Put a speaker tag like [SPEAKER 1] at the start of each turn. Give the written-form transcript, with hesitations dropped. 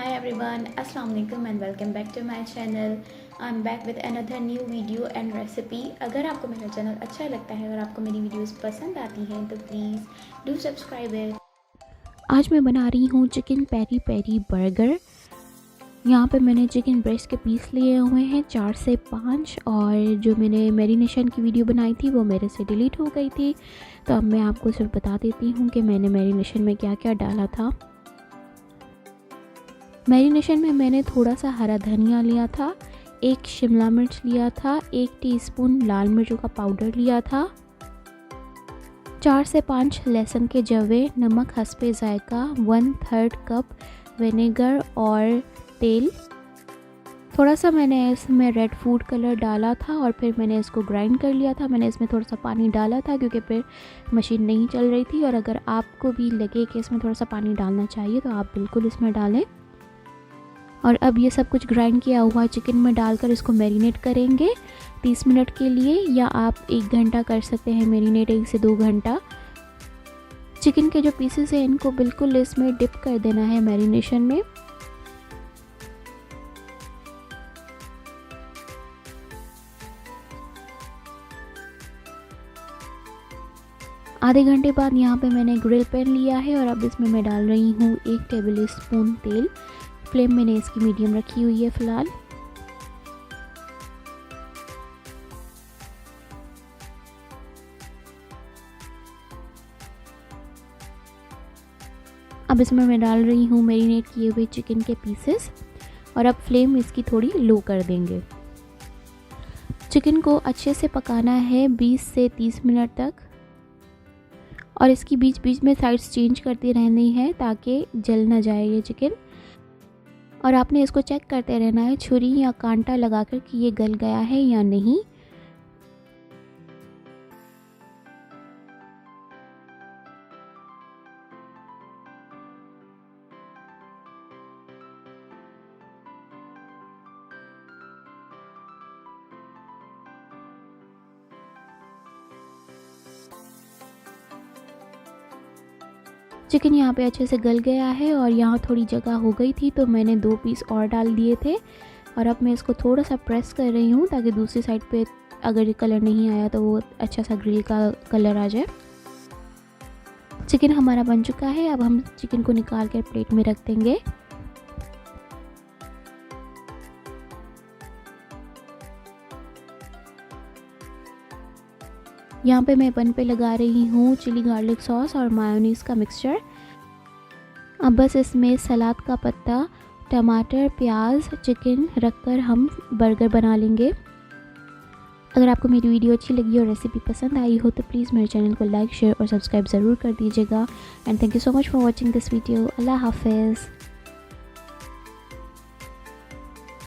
[SPEAKER 1] Hi everyone, Assalamu alaikum and welcome back to my channel. I'm back with another new video and recipe. अगर आपको मेरा channel अच्छा लगता है और आपको मेरी वीडियोस पसंद आती हैं तो प्लीज़ डू सब्सक्राइब इट।
[SPEAKER 2] आज मैं बना रही हूँ चिकन पेरी पेरी बर्गर। यहाँ पे मैंने चिकन ब्रेस्ट के पीस लिए हुए हैं 4 से 5 और जो मैंने मैरिनेशन की वीडियो बनाई थी वो मेरे से डिलीट हो गई थी, तो अब मैं आपको सिर्फ बता देती हूँ कि मैंने मैरिनेशन में क्या क्या डाला था। मैरिनेशन में मैंने थोड़ा सा हरा धनिया लिया था, 1 शिमला मिर्च लिया था, 1 टीस्पून लाल मिर्चों का पाउडर लिया था, 4 से 5 लहसुन के जवे, नमक हस्बे जायका, 1/3 कप विनेगर और तेल। थोड़ा सा मैंने इसमें रेड फूड कलर डाला था और फिर मैंने इसको ग्राइंड कर लिया था। मैंने इसमें थोड़ा सा पानी डाला था क्योंकि फिर मशीन नहीं चल रही थी, और अगर आपको भी लगे कि इसमें थोड़ा सा पानी डालना चाहिए तो आप बिल्कुल इसमें डालें। और अब ये सब कुछ ग्राइंड किया हुआ चिकन में डालकर इसको मैरिनेट करेंगे 30 मिनट के लिए, या आप 1 घंटा कर सकते हैं मैरिनेट, 1 से 2 घंटा। चिकन के जो पीसेस हैं इनको बिल्कुल इसमें डिप कर देना है मैरिनेशन में। आधे घंटे बाद यहाँ पे मैंने ग्रिल पैन लिया है और अब इसमें मैं डाल रही हूँ 1 टेबल स्पून तेल। फ्लेम मैंने इसकी मीडियम रखी हुई है फ़िलहाल। अब इसमें मैं डाल रही हूँ मैरिनेट किए हुए चिकन के पीसेस, और अब फ्लेम इसकी थोड़ी लो कर देंगे। चिकन को अच्छे से पकाना है 20 से 30 मिनट तक, और इसकी बीच बीच में साइड्स चेंज करती रहनी है ताकि जल ना जाए ये चिकन। और आपने इसको चेक करते रहना है छुरी या कांटा लगाकर कि ये गल गया है या नहीं। चिकन यहाँ पे अच्छे से गल गया है और यहाँ थोड़ी जगह हो गई थी तो मैंने 2 पीस और डाल दिए थे, और अब मैं इसको थोड़ा सा प्रेस कर रही हूँ ताकि दूसरी साइड पे अगर ये कलर नहीं आया तो वो अच्छा सा ग्रिल का कलर आ जाए। चिकन हमारा बन चुका है। अब हम चिकन को निकाल कर प्लेट में रख देंगे। यहाँ पे मैं बन पे लगा रही हूँ चिली गार्लिक सॉस और मायोनीज़ का मिक्सचर। अब बस इसमें सलाद का पत्ता, टमाटर, प्याज, चिकन रखकर हम बर्गर बना लेंगे। अगर आपको मेरी वीडियो अच्छी लगी और रेसिपी पसंद आई हो तो प्लीज़ मेरे चैनल को लाइक, शेयर और सब्सक्राइब ज़रूर कर दीजिएगा। And thank you so much for watching this video. अल्लाह हाफिज़।